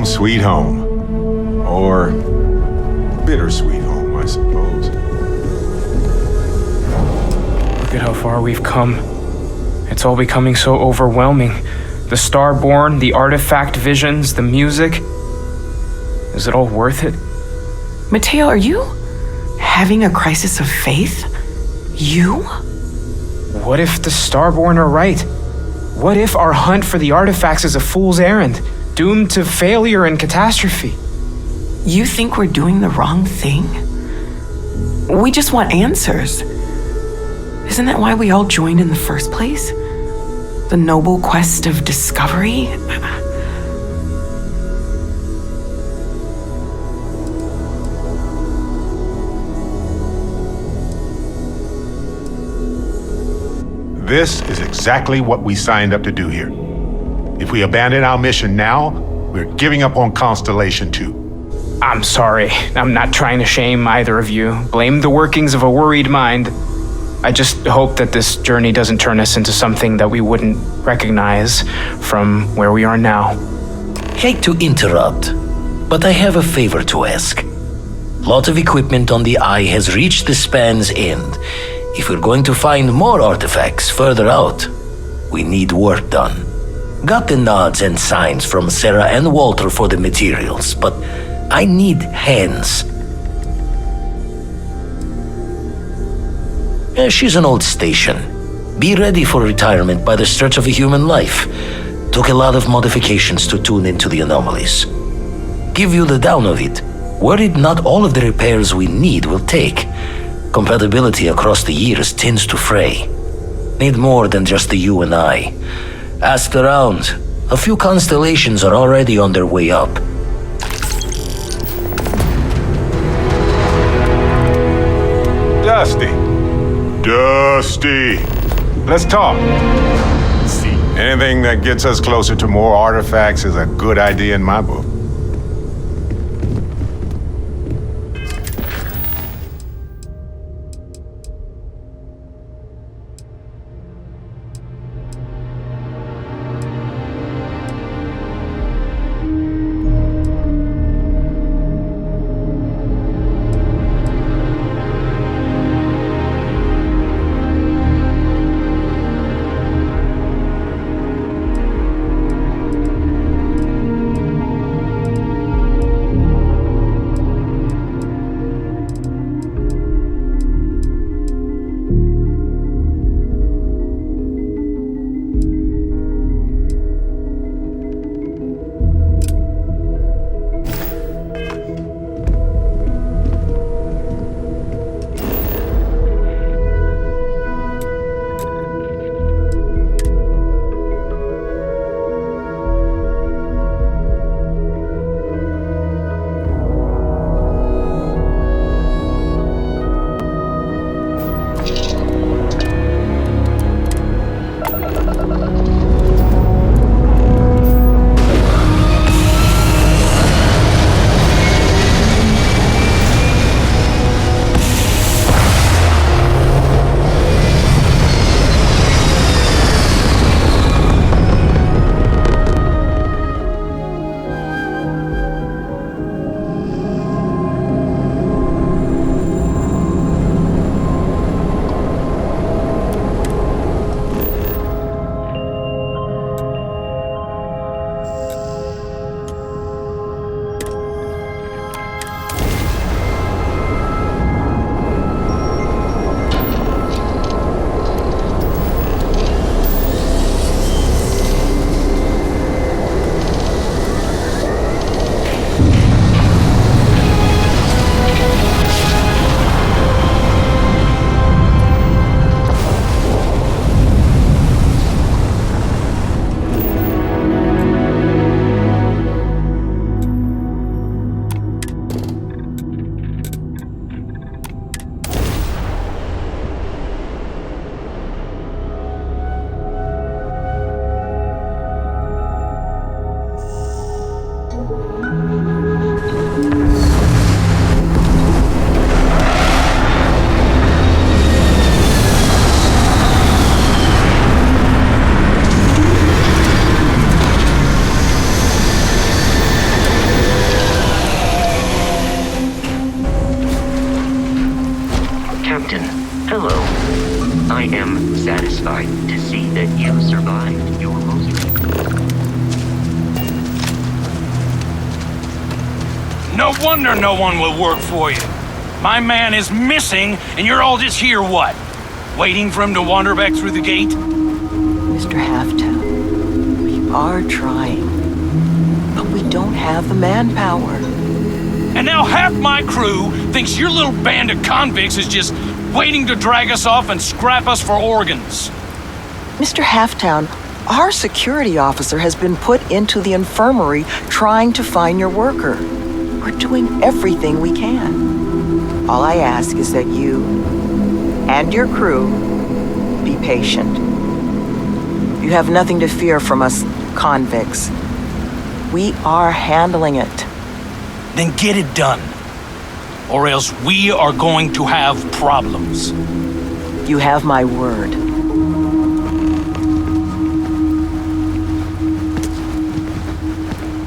Home sweet home. Or bittersweet home, I suppose. Look at how far we've come. It's all becoming so overwhelming. The Starborn, the artifact visions, the music. Is it all worth it? Mateo, are you having a crisis of faith? You? What if the Starborn are right? What if our hunt for the artifacts is a fool's errand, doomed to failure and catastrophe? You think we're doing the wrong thing? We just want answers. Isn't that why we all joined in the first place? The noble quest of discovery? This is exactly what we signed up to do here. If we abandon our mission now, we're giving up on Constellation 2. I'm sorry. I'm not trying to shame either of you. Blame the workings of a worried mind. I just hope that this journey doesn't turn us into something that we wouldn't recognize from where we are now. Hate to interrupt, but I have a favor to ask. Lot of equipment on the Eye has reached the span's end. If we're going to find more artifacts further out, we need work done. Got the nods and signs from Sarah and Walter for the materials, but I need hands. She's an old station. Be ready for retirement by the stretch of a human life. Took a lot of modifications to tune into the anomalies. Give you the down of it. Worried not all of the repairs we need will take. Compatibility across the years tends to fray. Need more than just the you and I. Asked around. A few constellations are already on their way up. Dusty. Let's talk. See, anything that gets us closer to more artifacts is a good idea in my book. satisfied to see that you survived your most... No wonder no one will work for you. My man is missing, and you're all just here, what? Waiting for him to wander back through the gate? Mr. Halftown, we are trying, but we don't have the manpower. And now half my crew thinks your little band of convicts is just waiting to drag us off and scrap us for organs. Mr. Halftown, our security officer has been put into the infirmary trying to find your worker. We're doing everything we can. All I ask is that you and your crew be patient. You have nothing to fear from us convicts. We are handling it. Then get it done. Or else we are going to have problems. You have my word.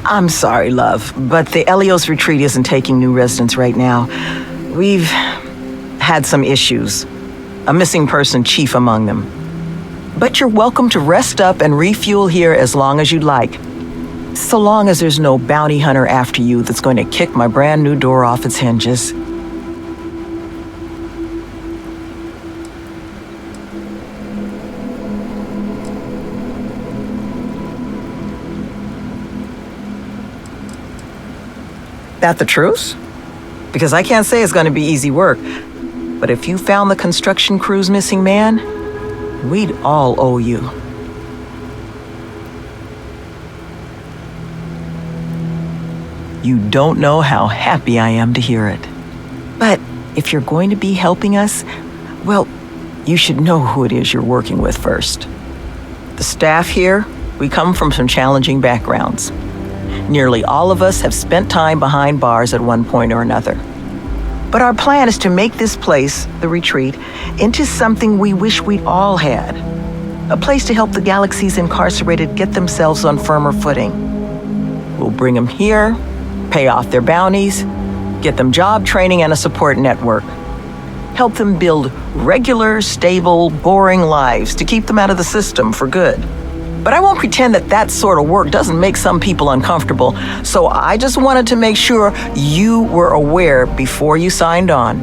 I'm sorry, love, but the Elios retreat isn't taking new residents right now. We've had some issues. A missing person chief among them. But you're welcome to rest up and refuel here as long as you'd like. So long as there's no bounty hunter after you that's going to kick my brand new door off its hinges. That the truce? Because I can't say it's going to be easy work. But if you found the construction crew's missing man, we'd all owe you. You don't know how happy I am to hear it. But if you're going to be helping us, well, you should know who it is you're working with first. The staff here, we come from some challenging backgrounds. Nearly all of us have spent time behind bars at one point or another. But our plan is to make this place, the retreat, into something we wish we'd all had. A place to help the galaxy's incarcerated get themselves on firmer footing. We'll bring them here, pay off their bounties, get them job training and a support network. Help them build regular, stable, boring lives to keep them out of the system for good. But I won't pretend that that sort of work doesn't make some people uncomfortable, so I just wanted to make sure you were aware before you signed on.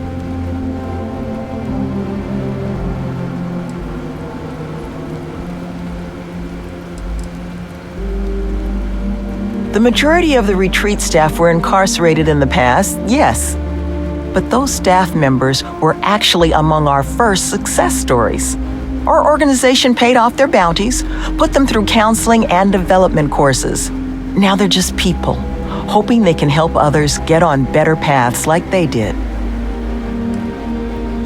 The majority of the retreat staff were incarcerated in the past, yes. But those staff members were actually among our first success stories. Our organization paid off their bounties, put them through counseling and development courses. Now they're just people, hoping they can help others get on better paths like they did.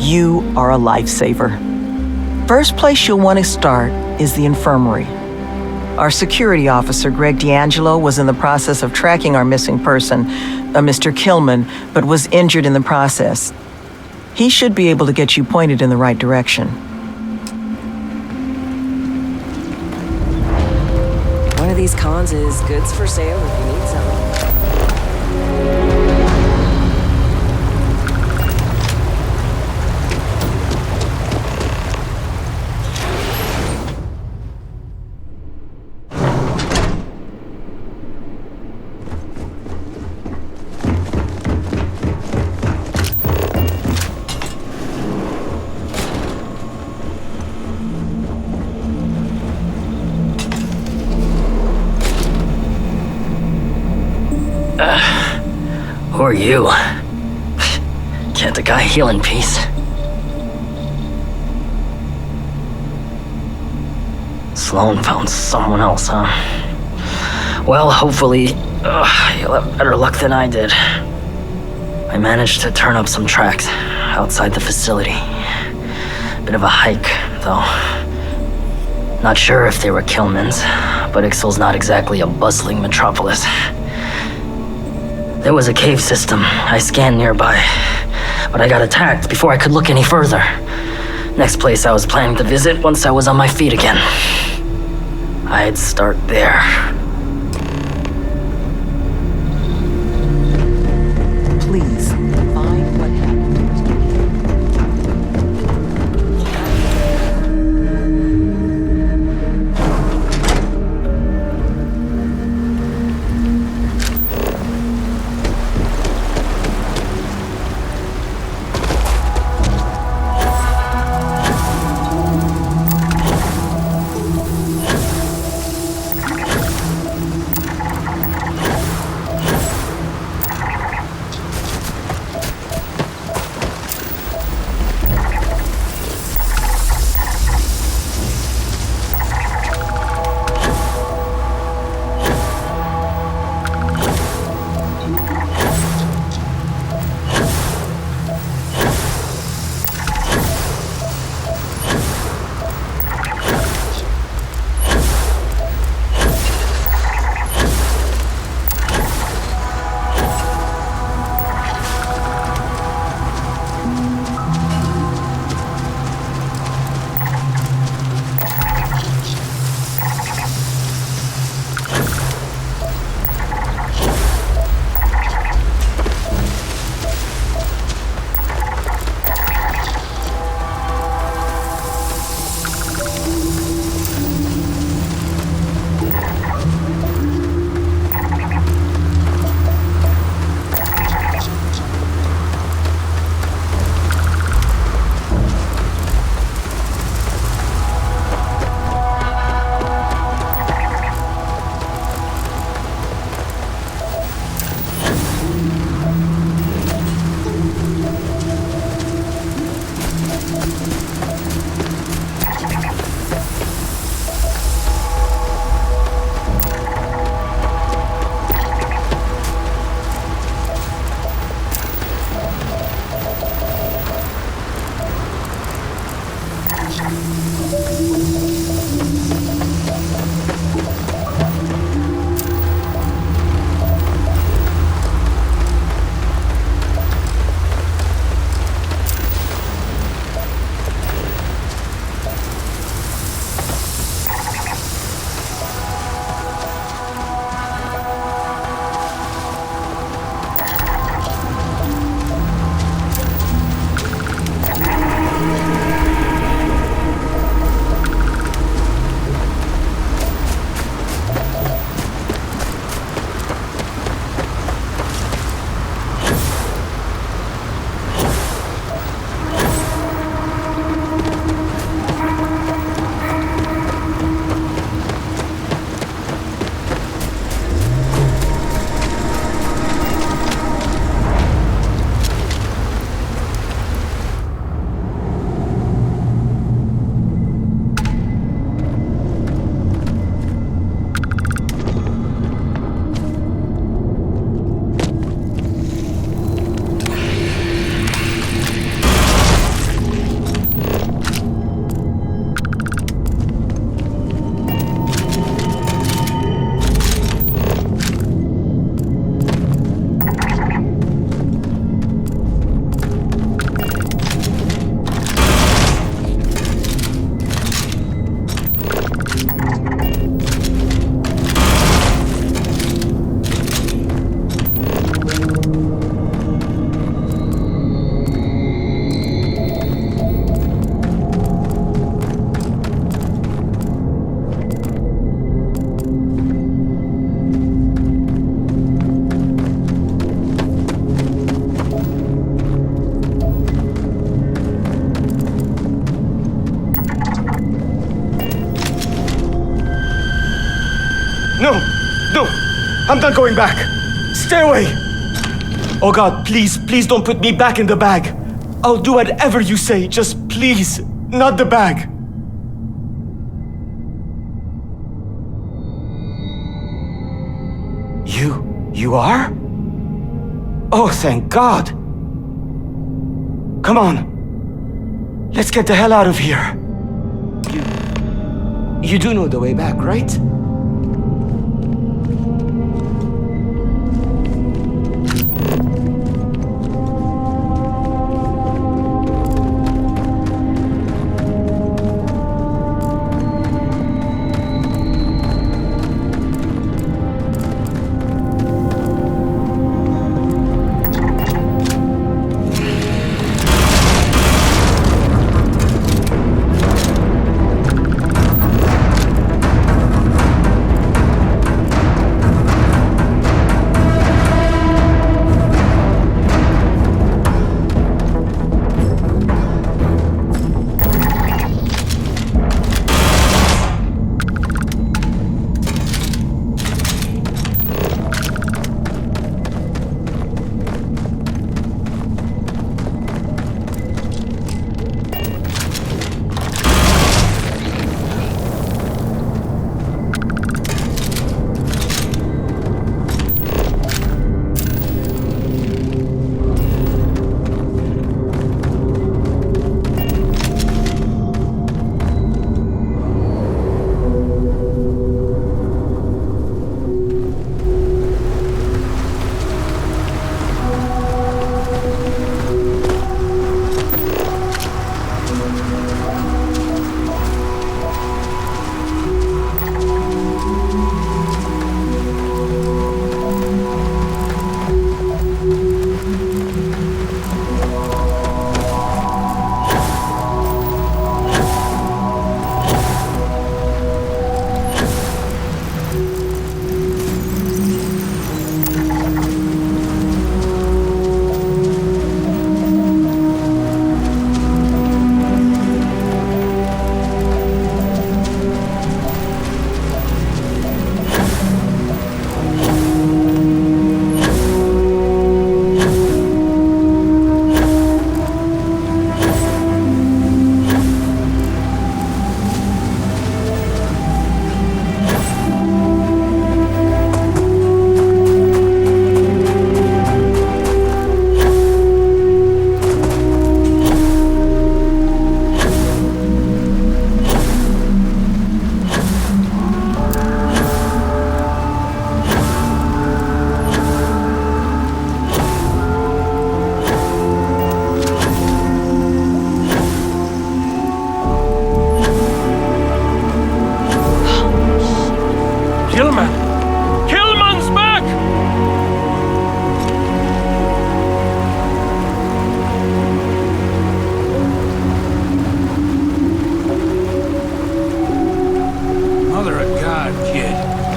You are a lifesaver. First place you'll want to start is the infirmary. Our security officer, Greg D'Angelo, was in the process of tracking our missing person, Mr. Killman, but was injured in the process. He should be able to get you pointed in the right direction. One of these cons is goods for sale if you need some. Who are you? Can't a guy heal in peace? Sloan found someone else, huh? Well, hopefully, you'll have better luck than I did. I managed to turn up some tracks outside the facility. Bit of a hike, though. Not sure if they were Killman's, but Ixal's not exactly a bustling metropolis. There was a cave system I scanned nearby, but I got attacked before I could look any further. Next place I was planning to visit once I was on my feet again. I'd start there. Please, find what happened. No! No! I'm not going back! Stay away! Oh God, please, please don't put me back in the bag. I'll do whatever you say, just please, not the bag. You are? Oh, thank God. Come on. Let's get the hell out of here. You do know the way back, right?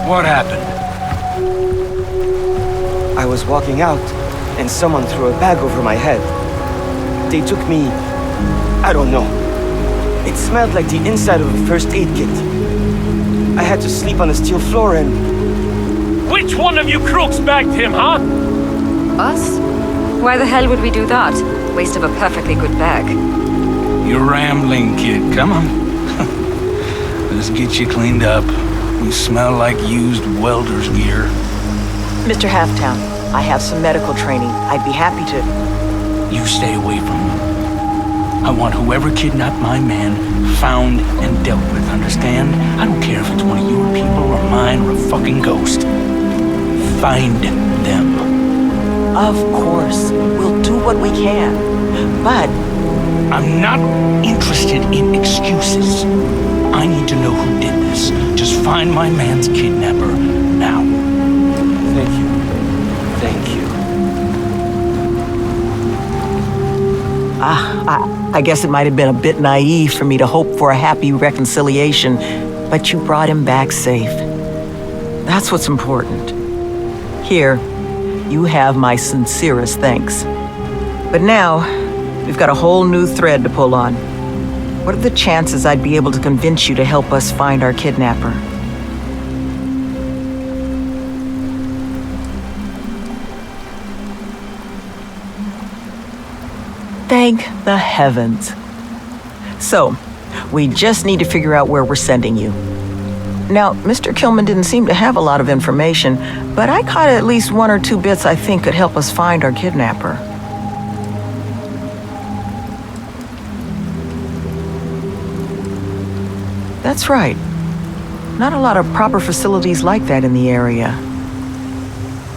What happened? I was walking out, and someone threw a bag over my head. They took me... I don't know. It smelled like the inside of a first aid kit. I had to sleep on a steel floor and... Which one of you crooks bagged him, huh? Us? Why the hell would we do that? Waste of a perfectly good bag. You're rambling, kid. Come on. Let's get you cleaned up. You smell like used welder's gear. Mr. Halftown, I have some medical training. I'd be happy to... You stay away from them. I want whoever kidnapped my man found and dealt with, understand? I don't care if it's one of your people or mine or a fucking ghost. Find them. Of course. We'll do what we can. But... I'm not interested in excuses. I need to know who did this. Just find my man's kidnapper now. Thank you. Thank you. I guess it might have been a bit naive for me to hope for a happy reconciliation, but you brought him back safe. That's what's important. Here, you have my sincerest thanks. But now, we've got a whole new thread to pull on. What are the chances I'd be able to convince you to help us find our kidnapper? Thank the heavens. So, we just need to figure out where we're sending you. Now, Mr. Kilman didn't seem to have a lot of information, but I caught at least one or two bits I think could help us find our kidnapper. That's right. Not a lot of proper facilities like that in the area.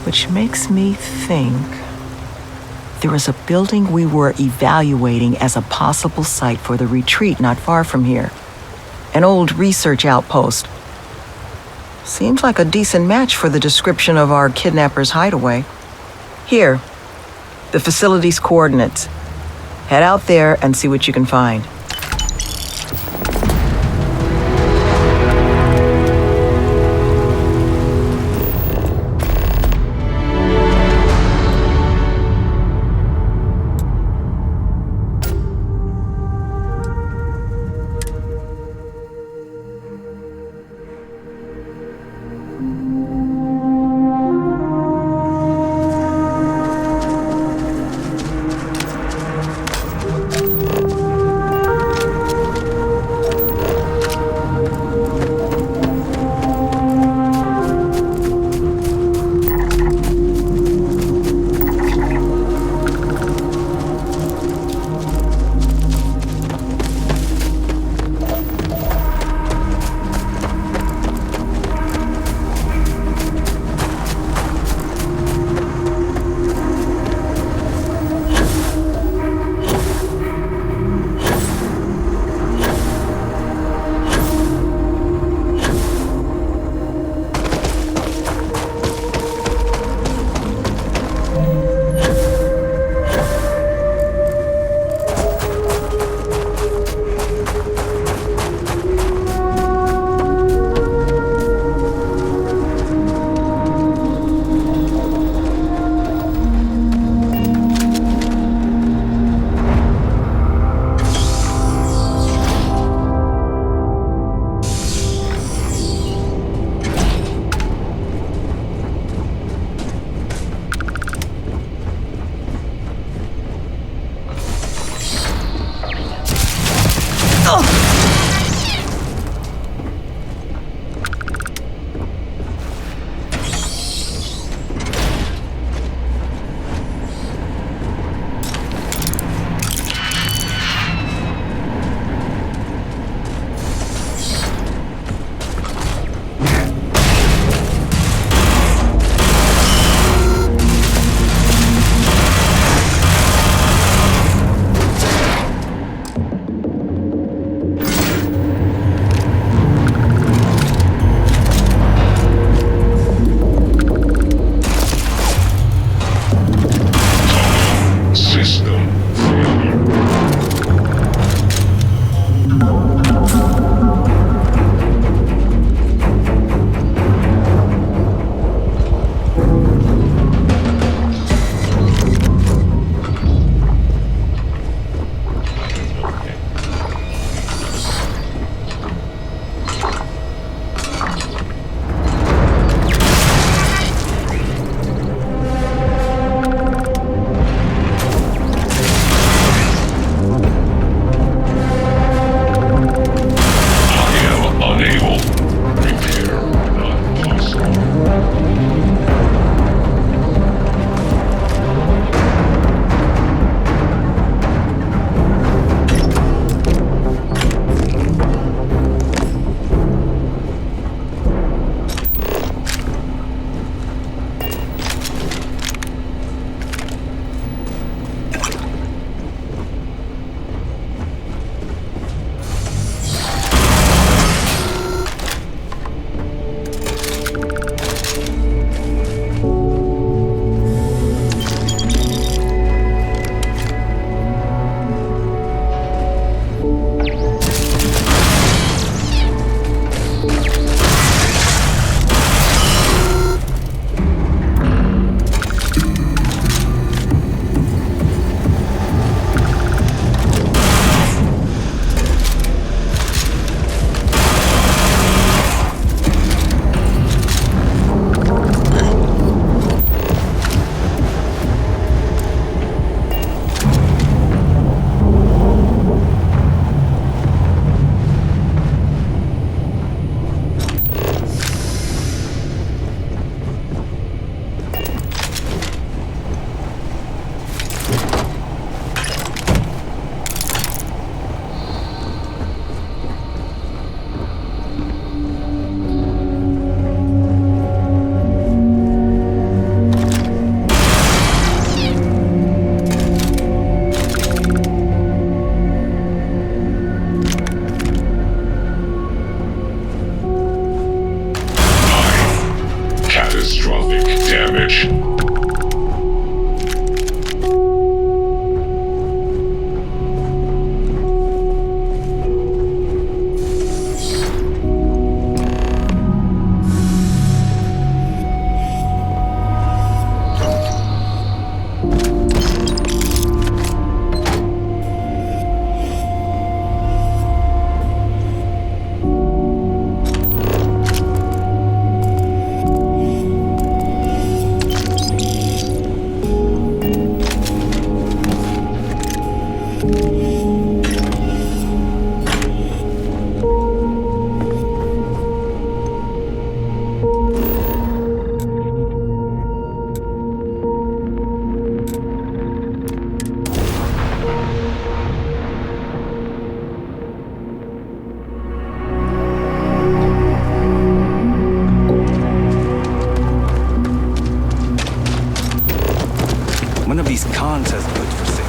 Which makes me think there was a building we were evaluating as a possible site for the retreat not far from here. An old research outpost. Seems like a decent match for the description of our kidnapper's hideaway. Here, the facility's coordinates. Head out there and see what you can find. wish. One of these cons has goods for sale.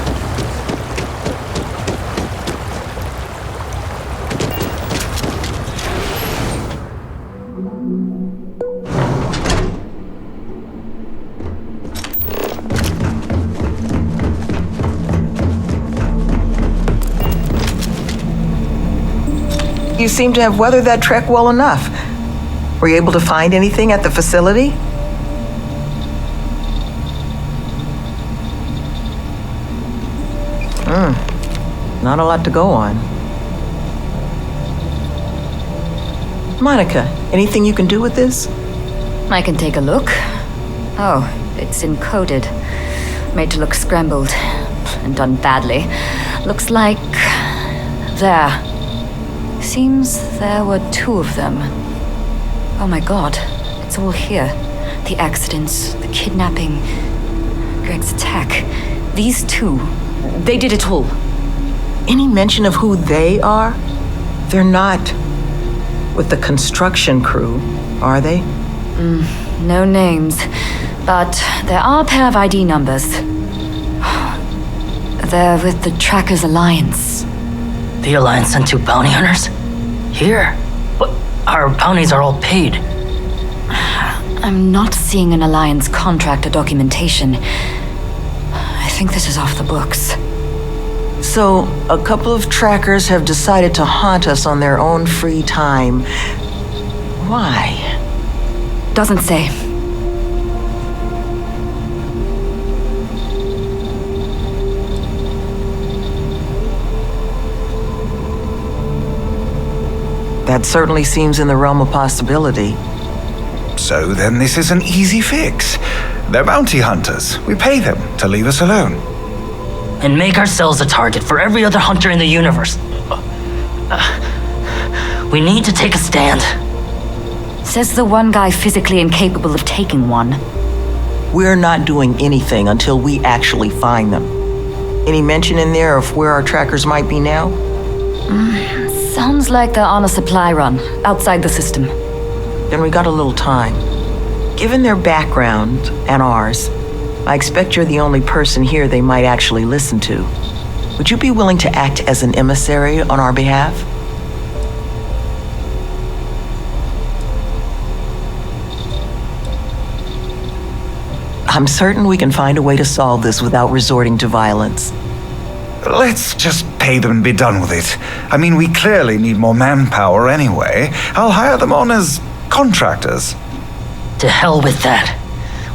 You seem to have weathered that trek well enough. Were you able to find anything at the facility? Not a lot to go on. Monica, anything you can do with this? I can take a look. Oh, it's encoded. Made to look scrambled. And done badly. Looks like... there. Seems there were two of them. Oh my god, it's all here. The accidents, the kidnapping, Greg's attack. These two, they did it all. Any mention of who they are? They're not with the construction crew, are they? No names, but there are a pair of ID numbers. They're with the Trackers Alliance. The Alliance sent two bounty hunters? Here? But our bounties are all paid. I'm not seeing an Alliance contract or documentation. I think this is off the books. So, a couple of trackers have decided to haunt us on their own free time. Why? Doesn't say. That certainly seems in the realm of possibility. So then this is an easy fix. They're bounty hunters. We pay them to leave us alone. And make ourselves a target for every other hunter in the universe. We need to take a stand. Says the one guy physically incapable of taking one. We're not doing anything until we actually find them. Any mention in there of where our trackers might be now? Sounds like they're on a supply run, outside the system. Then we got a little time. Given their background and ours, I expect you're the only person here they might actually listen to. Would you be willing to act as an emissary on our behalf? I'm certain we can find a way to solve this without resorting to violence. Let's just pay them and be done with it. I mean, we clearly need more manpower anyway. I'll hire them on as contractors. To hell with that.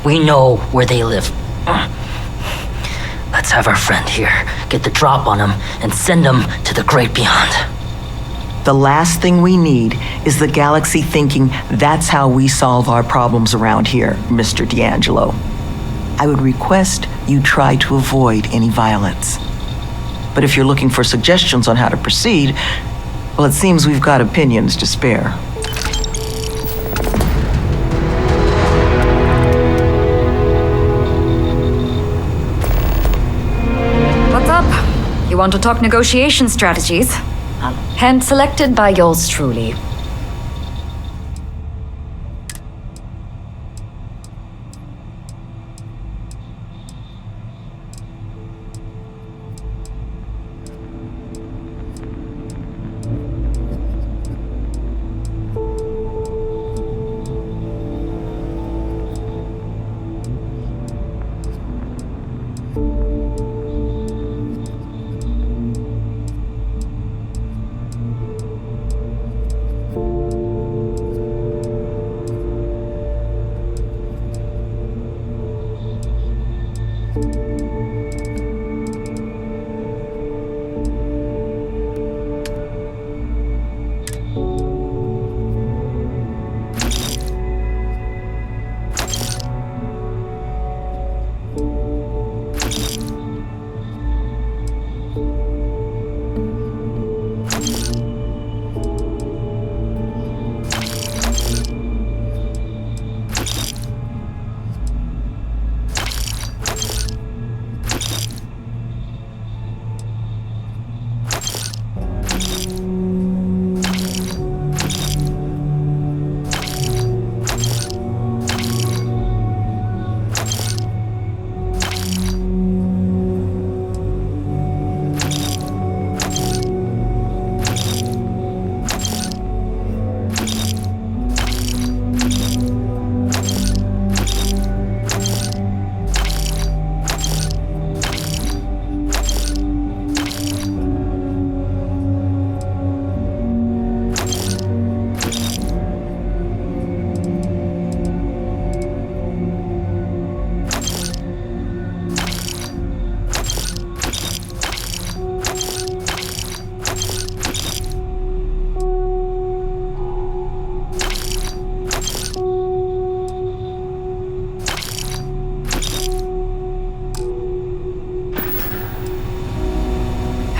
We know where they live. Let's have our friend here get the drop on them and send them to the great beyond. The last thing we need is the galaxy thinking that's how we solve our problems around here, Mr. D'Angelo. I would request you try to avoid any violence. But if you're looking for suggestions on how to proceed, well, it seems we've got opinions to spare. What's up? You want to talk negotiation strategies? Hand selected by yours truly.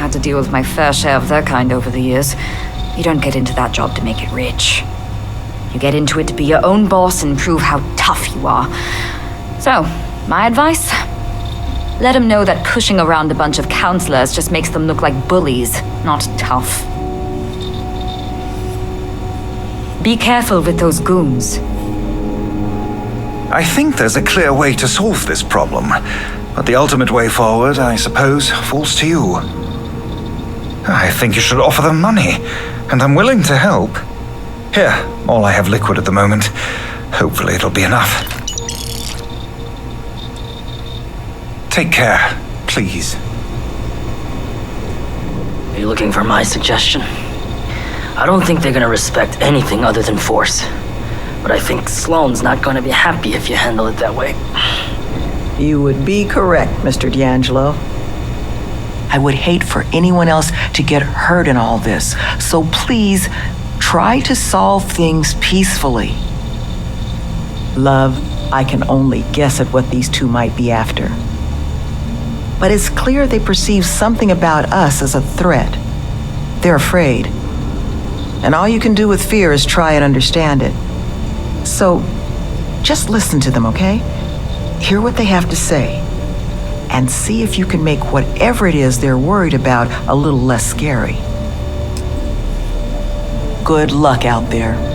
had to deal with my fair share of their kind over the years. You don't get into that job to make it rich. You get into it to be your own boss and prove how tough you are. So, my advice? Let them know that pushing around a bunch of counselors just makes them look like bullies, not tough. Be careful with those goons. I think there's a clear way to solve this problem, but the ultimate way forward, I suppose, falls to you. I think you should offer them money, and I'm willing to help. Here, all I have liquid at the moment. Hopefully it'll be enough. Take care, please. Are you looking for my suggestion? I don't think they're gonna respect anything other than force. But I think Sloane's not gonna be happy if you handle it that way. You would be correct, Mr. D'Angelo. I would hate for anyone else to get hurt in all this, so please try to solve things peacefully. Love, I can only guess at what these two might be after. But it's clear they perceive something about us as a threat. They're afraid. And all you can do with fear is try and understand it. So, just listen to them, okay? Hear what they have to say. And see if you can make whatever it is they're worried about a little less scary. Good luck out there.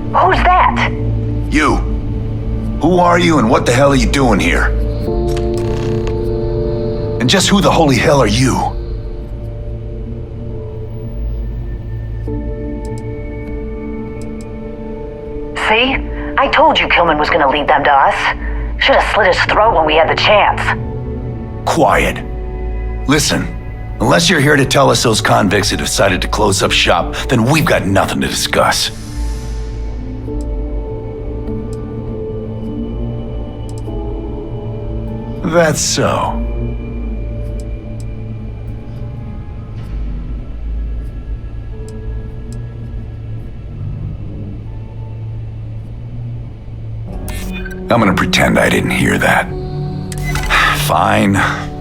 Who's that? You. Who are you and what the hell are you doing here? And just who the holy hell are you? See? I told you Kilman was gonna lead them to us. Should have slit his throat when we had the chance. Quiet. Listen, unless you're here to tell us those convicts have decided to close up shop, then we've got nothing to discuss. That's so. I'm gonna pretend I didn't hear that. Fine.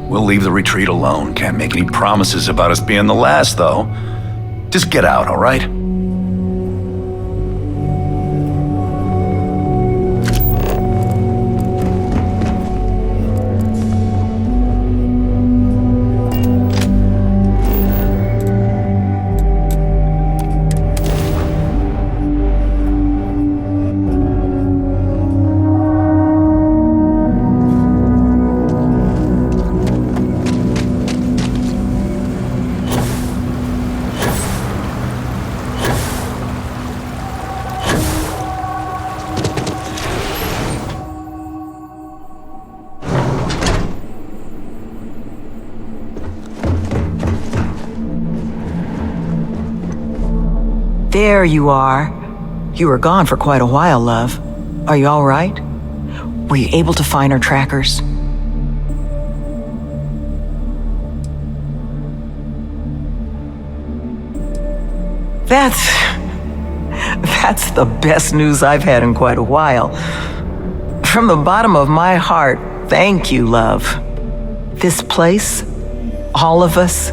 We'll leave the retreat alone. Can't make any promises about us being the last, though. Just get out, all right? There you are. You were gone for quite a while, love. Are you all right? Were you able to find our trackers? That's the best news I've had in quite a while. From the bottom of my heart, thank you, love. This place, all of us,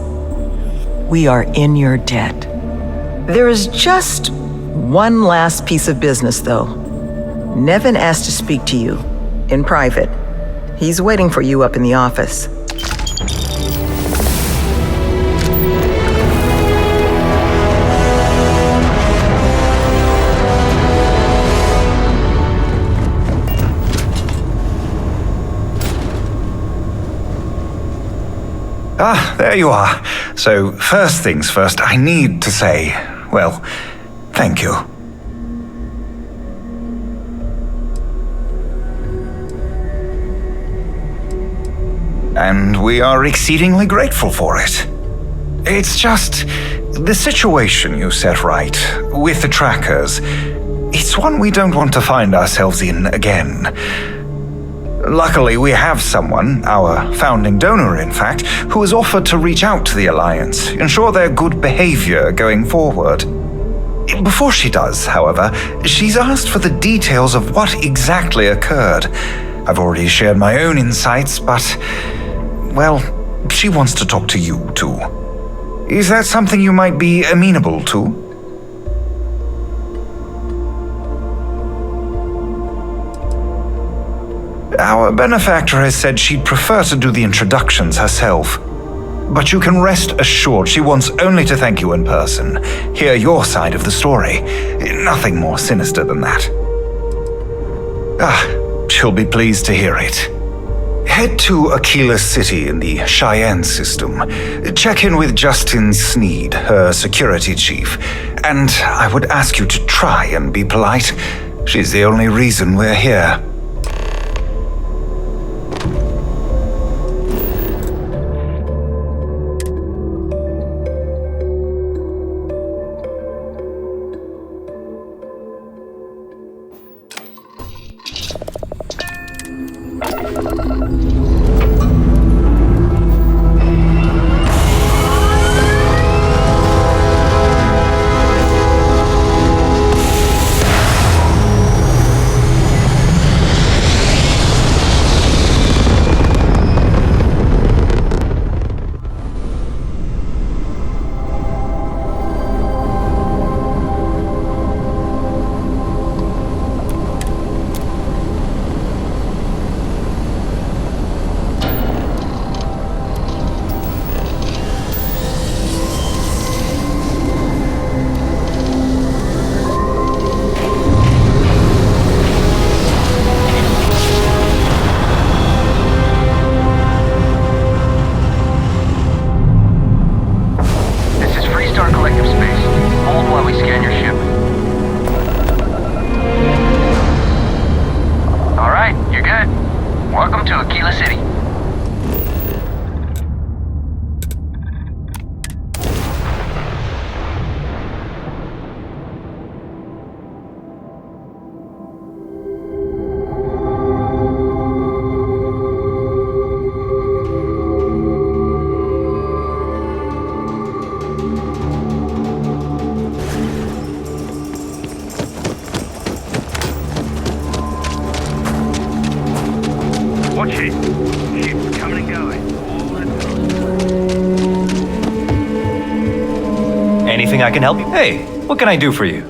we are in your debt. There is just one last piece of business, though. Nevin asked to speak to you in private. He's waiting for you up in the office. Ah, there you are. So, first things first, I need to say, well, thank you. And we are exceedingly grateful for it. It's just the situation you set right with the trackers. It's one we don't want to find ourselves in again. Luckily, we have someone, our founding donor in fact, who has offered to reach out to the Alliance, ensure their good behavior going forward. Before she does, however, she's asked for the details of what exactly occurred. I've already shared my own insights, but, well, she wants to talk to you too. Is that something you might be amenable to? Our benefactor has said she'd prefer to do the introductions herself. But you can rest assured she wants only to thank you in person, hear your side of the story. Nothing more sinister than that. She'll be pleased to hear it. Head to Aquila City in the Cheyenne system. Check in with Justin Sneed, her security chief. And I would ask you to try and be polite. She's the only reason we're here. Anything I can help you? Hey, what can I do for you?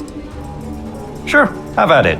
Sure, have at it.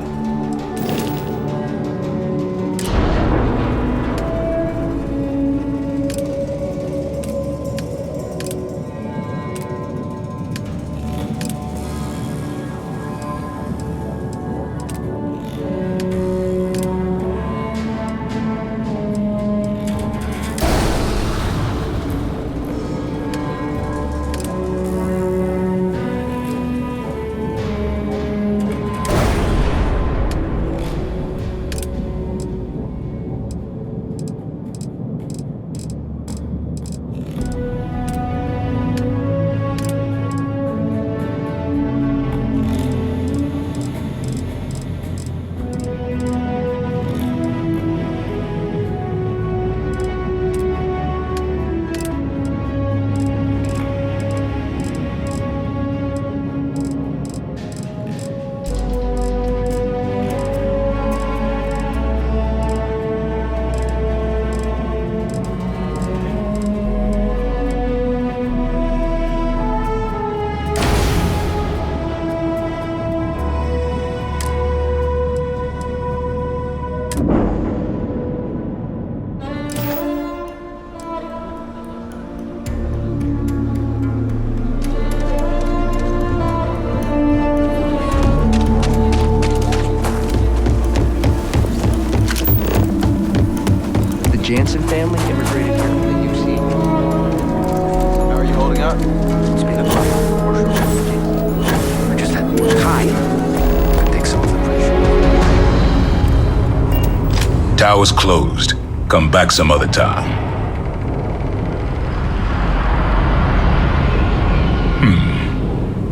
Tower's closed. Come back some other time.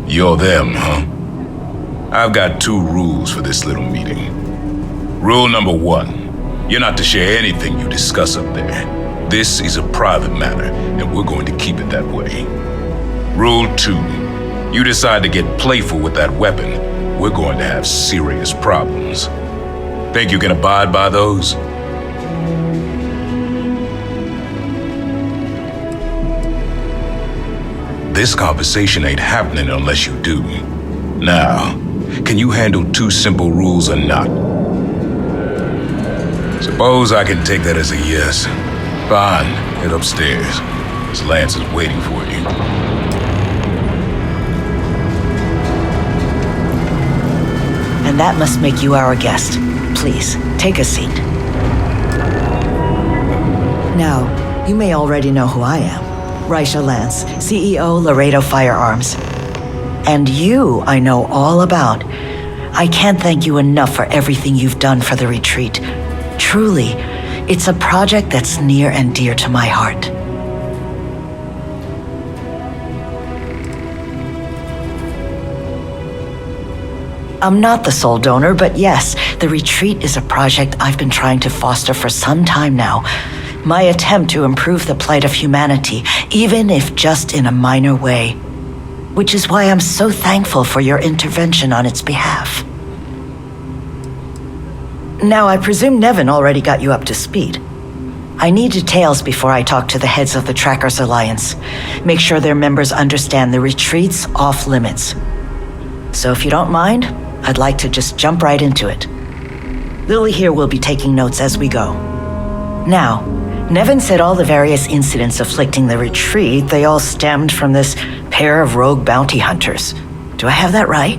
You're them, huh? I've got 2 rules for this little meeting. Rule number 1, you're not to share anything you discuss up there. This is a private matter, and we're going to keep it that way. Rule 2, you decide to get playful with that weapon, we're going to have serious problems. Think you can abide by those? This conversation ain't happening unless you do. Now, can you handle 2 simple rules or not? Suppose I can take that as a yes. Fine, head upstairs. Miss Lance is waiting for you. And that must make you our guest. Please, take a seat. Now, you may already know who I am. Raisha Lance, CEO, Laredo Firearms. And you, I know all about. I can't thank you enough for everything you've done for the retreat. Truly, it's a project that's near and dear to my heart. I'm not the sole donor, but yes, the retreat is a project I've been trying to foster for some time now. My attempt to improve the plight of humanity, even if just in a minor way. Which is why I'm so thankful for your intervention on its behalf. Now, I presume Nevin already got you up to speed. I need details before I talk to the heads of the Trackers Alliance. Make sure their members understand the retreat's off limits. So if you don't mind, I'd like to just jump right into it. Lily here will be taking notes as we go. Now, Nevin said all the various incidents afflicting the retreat, they all stemmed from this pair of rogue bounty hunters. Do I have that right?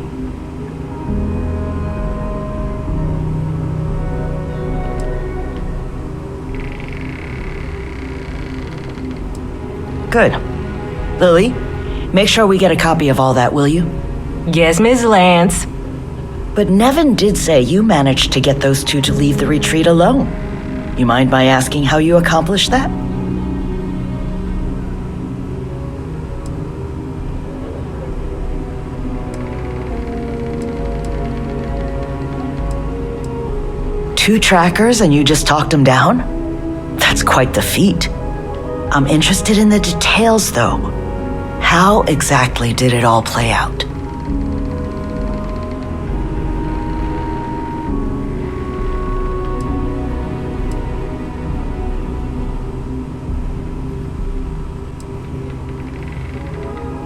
Good. Lily, make sure we get a copy of all that, will you? Yes, Ms. Lance. But Nevin did say you managed to get those 2 to leave the retreat alone. You mind my asking how you accomplished that? Two trackers and you just talked them down? That's quite the feat. I'm interested in the details, though. How exactly did it all play out?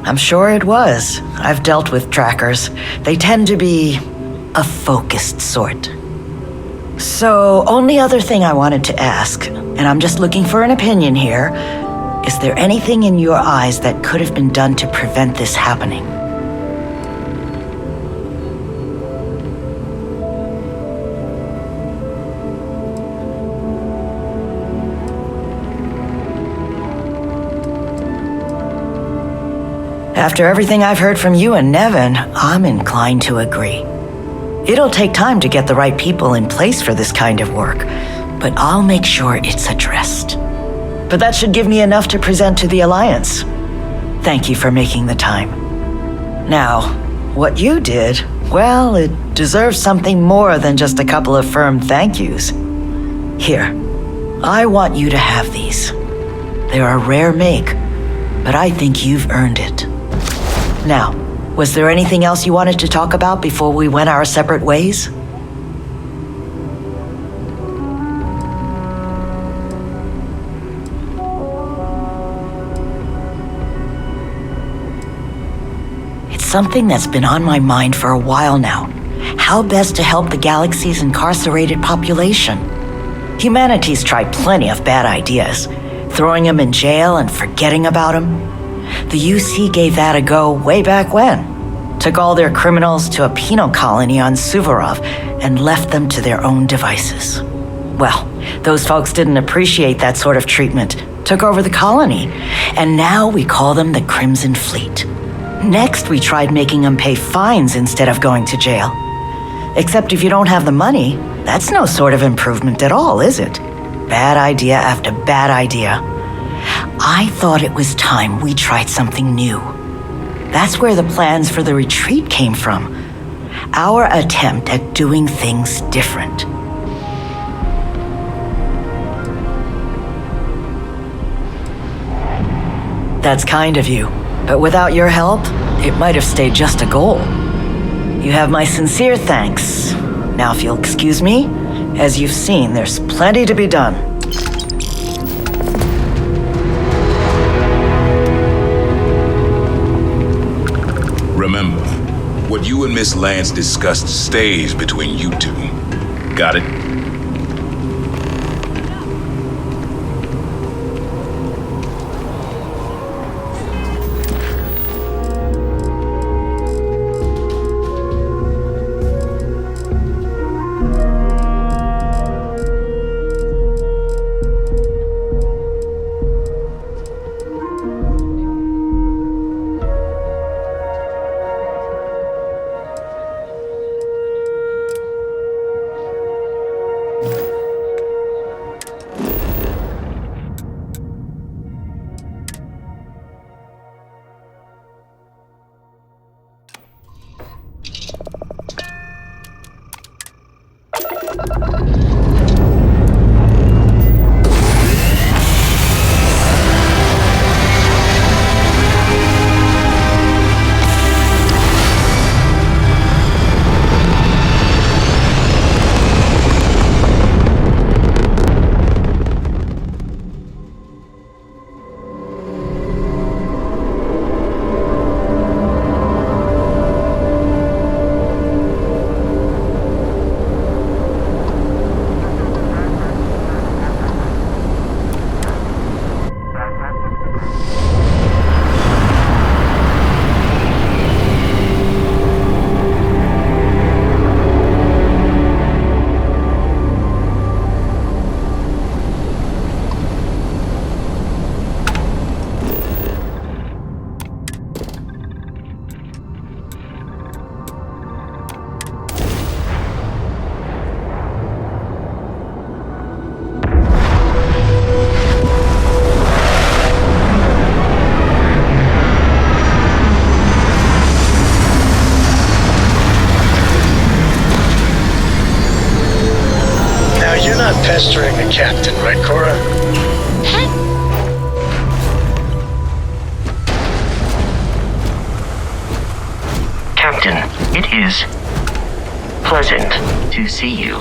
I'm sure it was. I've dealt with trackers. They tend to be a focused sort. So, only other thing I wanted to ask, and I'm just looking for an opinion here, is there anything in your eyes that could have been done to prevent this happening? After everything I've heard from you and Nevin, I'm inclined to agree. It'll take time to get the right people in place for this kind of work, but I'll make sure it's addressed. But that should give me enough to present to the Alliance. Thank you for making the time. Now, what you did, well, it deserves something more than just a couple of firm thank yous. Here, I want you to have these. They're a rare make, but I think you've earned it. Now, was there anything else you wanted to talk about before we went our separate ways? It's something that's been on my mind for a while now. How best to help the galaxy's incarcerated population? Humanity's tried plenty of bad ideas, throwing them in jail and forgetting about them. The UC gave that a go way back when. Took all their criminals to a penal colony on Suvorov and left them to their own devices. Well, those folks didn't appreciate that sort of treatment, took over the colony, and now we call them the Crimson Fleet. Next, we tried making them pay fines instead of going to jail. Except if you don't have the money, That's no sort of improvement at all, is it? Bad idea after bad idea. I thought it was time we tried something new. That's where the plans for the retreat came from. Our attempt at doing things different. That's kind of you, but without your help, it might have stayed just a goal. You have my sincere thanks. Now if you'll excuse me, as you've seen, there's plenty to be done. Remember, what you and Miss Lance discussed stays between you two. Got it? Pestering the captain, right, Cora? Captain, it is pleasant to see you.